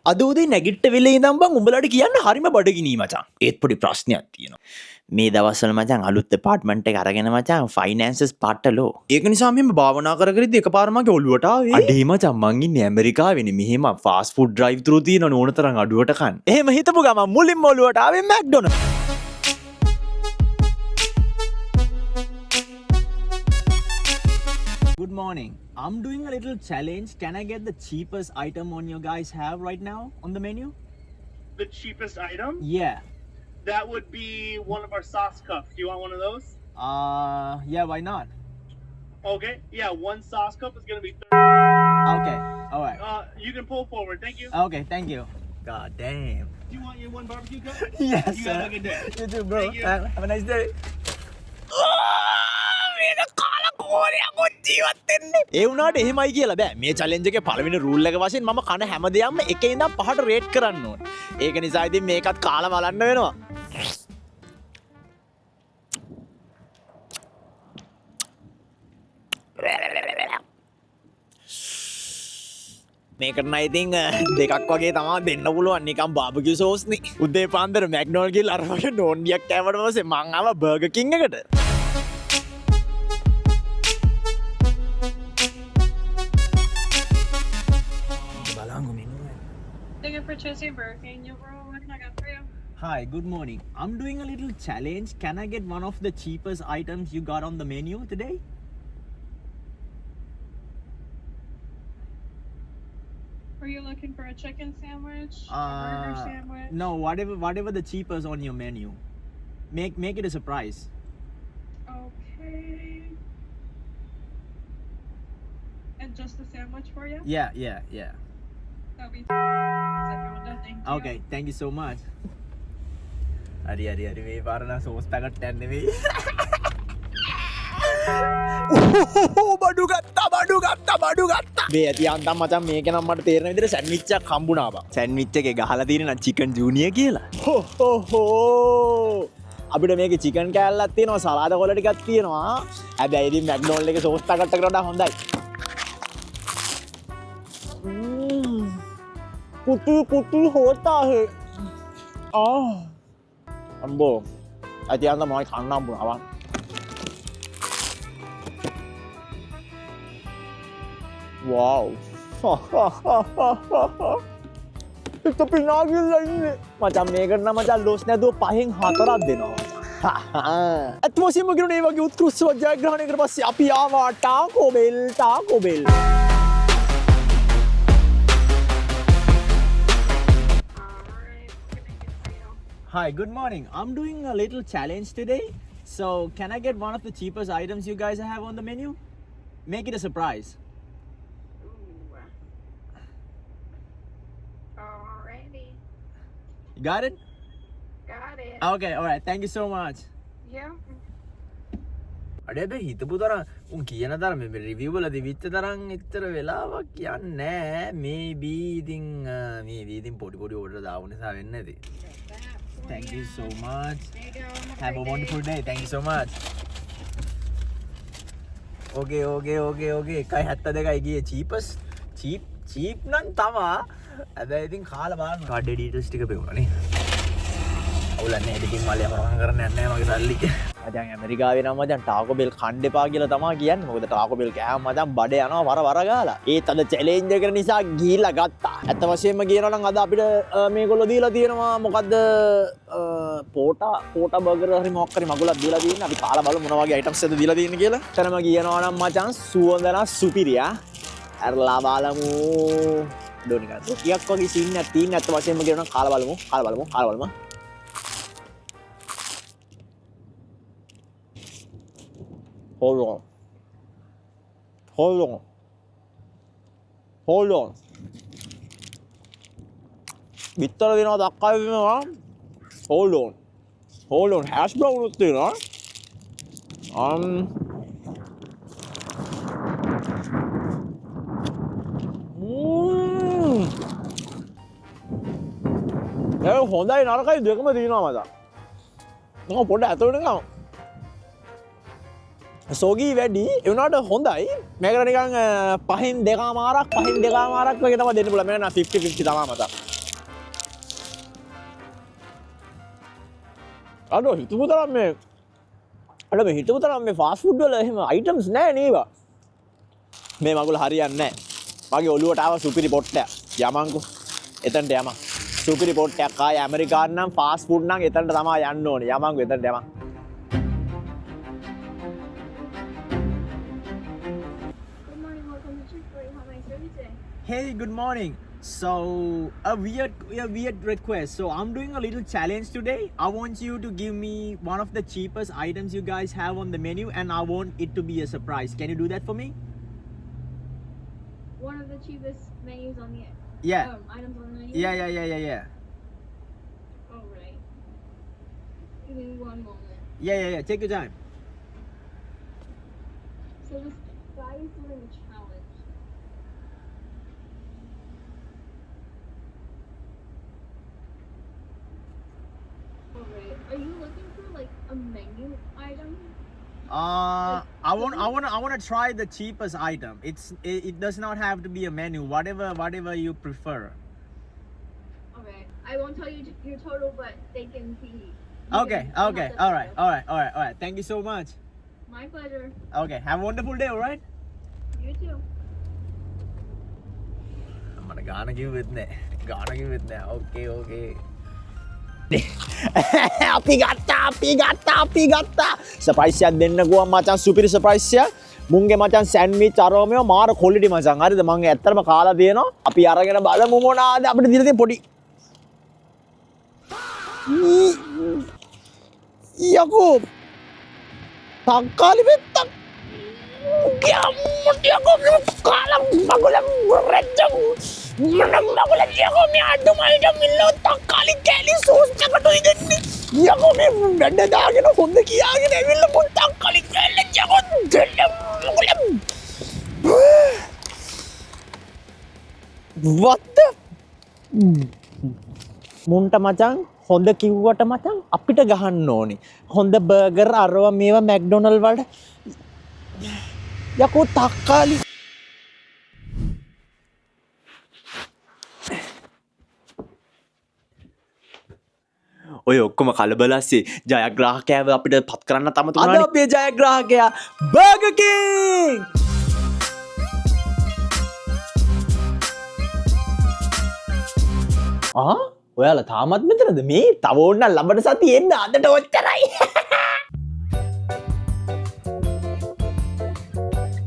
අද උදේ නැගිට වෙලේ ඉඳන් බං උඹලට කියන්න හරිම බඩගිනි මචං. ඒත් පොඩි ප්‍රශ්නයක් තියෙනවා. මේ දවස්වල මචං අලුත් දෙපාර්ට්මන්ට් එක අරගෙන මචං ෆයිනෑන්සස් පාට්ටලෝ. ඒක නිසා මෙහෙම භාවනා කර කර ඉඳි එකපාර මගේ ඔළුවට ආවේ. අඩේ මචං මං ඉන්නේ ඇමරිකාවේනේ. මෙහෙම ෆාස්ට් ෆුඩ් ඩ්‍රයිව් ත්‍රූ තියෙනවනේ ඕන තරම් අඩුවට කන්න. එහෙම හිතපු ගමන් මුලින්ම ඔළුවට ආවේ MacDonald. Good morning. I'm doing a little challenge. Can I get the cheapest item on you guys have right now on the menu? The cheapest item? Yeah. That would be one of our sauce cups. Do you want one of those? Yeah, why not? Okay. Yeah, one sauce cup is gonna be. Okay. All right. You can pull forward. Thank you. Okay, thank you. God damn. Do you want your one barbecue cup? Yes, You sir. have a good day. You too, bro. Thank you. Have a nice day. ඒ වුණාට එහෙමයි කියලා බෑ. මේ challenge එකේ පළවෙනි rule එක වශයෙන් මම කන හැම දෙයක්ම එකේ ඉඳන් පහට රේට් කරන්න ඕන. ඒක නිසා ඉතින් මේකත් කාලා බලන්න වෙනවා. මේකට නම් ඉතින් දෙකක් වගේ තමයි දෙන්න පුළුවන් නිකන් බාබකියු සෝස් නේ. උදේ පාන්දර මැක්ඩොනල්ඩ් ගිහලා අර වගේ නෝන්ඩියක් කෑවට පස්සේ මං ආවා බර්ගර් කිං එකට. Thank you for choosing Burger King. Your bro, what can I get for you? Hi, good morning. I'm doing a little challenge. Can I get one of the cheapest items you got on the menu today? Were you looking for a chicken sandwich? A burger sandwich? No, whatever the cheapest on your menu. Make it a surprise. Okay. And just a sandwich for you? Yeah. That'll be second one done. Thank you. Okay, thank you so much. හරි මේ පාරණ sauce packet එකක් නෙවෙයි. බඩු ගත්තා. මේ ඇති අන්තම් මචං මේක නම් මට තේරෙන විදිහට සෑන්ඩ්විච් එකක් හම්බුණා බං. සෑන්ඩ්විච් එකේ ගහලා තියෙන නම් චිකන් ජූනියර් කියලා. අපිට මේකේ චිකන් කෑල්ලක් තියෙනවා, සලාද කොළ ටිකක් තියෙනවා. හැබැයි ඉතින් මැක්ඩොනල්ඩ් එකේ සෝස් පැකට් එකට වඩා හොඳයි. कुटी होता है अम्बो अति अंदर मैं खाना बुलावा wow itu pinagil lagi macam මේකට නම් මචං ලොස් නැදුව පහෙන් හතරක් දෙනවා අත්වසීම ගිරුනේ මේ වගේ උත්කෘෂ්ඨ ජයග්‍රහණයකට පස්සේ අපි ආවා ටාකෝ bell Hi, good morning. I'm doing a little challenge today. So, can I get one of the cheapest items you guys have on the menu? Make it a surprise. Ooh. Alrighty. You got it? Got it. Okay, alright. Thank you so much. Yeah. අඩේ බෑ හිතපු තරම් උන් කියන තරම් මේ review වල දිවිච්ච තරම් එච්චර වෙලාවක් යන්නේ නැහැ. Maybe ඉතින් පොඩි ඕඩර් දාපු නිසා වෙන්නේ නැති. Thank you so much. There you go. Have a wonderful day. Thank you so much. Okay. 1.72යි ගියේ cheap නම් තමා. හැබැයි ඉතින් කාලා බලන්න. කාඩ් ඩීටේල්ස් ටික පෙවුණානේ. අවුලන්නේ එඩිටින් මාලේ හොරගම් කරන්න යන්නේ නැහැ මගේ සල්ලි. මචං ඇමරිකාවේ නම් මචං ටාකෝ බෙල් කන්න එපා කියලා තමයි කියන්නේ. මොකද ටාකෝ බෙල් කෑම මචං බඩ යනවා වර ගාලා. ඒත් අද චැලෙන්ජ් එක නිසා ගිහිල්ලා ගත්තා. ඇත්ත වශයෙන්ම කියනවා නම් අද අපිට මේගොල්ලෝ දීලා තියෙනවා මොකද්ද පෝටා බර්ගර් හරි මොකක් හරි මගුලක් දීලා තියෙනවා. අපි කාලා බලමු මොන වගේ අයිටම්ස් එකද දීලා තියෙන්නේ කියලා. එතනම කියනවා නම් මචං සුවඳන සුපිරියා. අරලා බලමු. ඩොනිකා. ටිකක් වගේ සීන් එකක් තියෙන ඇත්ත වශයෙන්ම කියනවා නම් කාලා බලමු. Hold on. bitter දෙනවා දක්කා දෙනවා. Hold on. Hash brown උත් දෙනවා. ඒක හොඳයි නරකයි දෙකම තියෙනවා මචං. මම පොඩ්ඩක් ඇතුළට ගමු. සෝගී වැඩි ඒ වුණාට හොඳයි. මේකට නිකන් පහෙන් දෙකමාරක් වගේ තමයි දෙන්න පුළුවන්. මේක නම් 50-50 තමයි මත. අර හිතපු තරම් මේ අර මේ හිතපු තරම් මේ ෆාස්ට් ෆුඩ් වල එහෙම අයිටම්ස් නැහැ නේවා. මේ මගුල හරියන්නේ නැහැ. මගේ ඔළුවට ආව සුපිරි පොට්ටයක්. යමන්කෝ. එතනට යමන්. සුපිරි පොට්ටයක් ආයේ ඇමරිකානු නම් ෆාස්ට් ෆුඩ් නම් එතනට තමයි යන්න ඕනේ. යමන්කෝ එතනට යමන්. Good morning, welcome to Chick-fil-A. How may I serve you today? Hey, good morning. So a weird request. So I'm doing a little challenge today. I want you to give me one of the cheapest items you guys have on the menu, and I want it to be a surprise. Can you do that for me? One of the cheapest menus on the Yeah. items on the menu. Yeah. All right. Give me one moment. Yeah. Take your time. So this guy is doing a challenge. All right. Are you looking for like a menu item? I want to try the cheapest item. It does not have to be a menu. Whatever you prefer. All right. I won't tell you your total, but they can see. Okay. All right. Thank you so much. My pleasure. Okay. Have a wonderful day. All right. You too. මට ගාන කිව්වෙත් නෑ. Okay. අපි ගත්තා. Surprise එකක් දෙන්නකෝ මචං, සුපිරි surprise එකක්. මුංගේ මචං සෑන්ඩ්විච් අරෝමේව මාර ක්වොලිටි මචං. හරිද? මම ඇත්තටම කාලා තියෙනවා. අපි අරගෙන බලමු මොනවාද අපිට දීලා තියෙන පොඩි. යකෝ. තක්කාලි වෙත්තක්. යකෝ කාලා මගුල රෙච්චම්. මගුල යකෝ මේ අඩුමයිට මිල්ලෝ තක්කාලි කැලි සෝස් එකටුයි දෙන්නේ. යකෝ මේ බඩ දාගෙන හොඳ කියාගෙන ඇවිල්ලා පොත් තක්කාලි කැල්ල යකෝ දෙන්න මගුල. what මුන්ට මචං හොඳ කිව්වට මචං අපිට ගහන්න ඕනේ. හොඳ බර්ගර් අරවා මේවා මැක්ඩොනල්ඩ් වලට යකෝ තක්කාලි. ඔය ඔක්කොම කලබලස්සේ ජයග්‍රාහකයාව අපිට පත් කරන්න තමතුනානේ. අද අපේ ජයග්‍රාහකයා බර්ගර් කිං. ඔයාලා තාමත් මෙතනද? මේ තව ඕන්න ලබන සතියේ එන්න අදට ඔච්චරයි.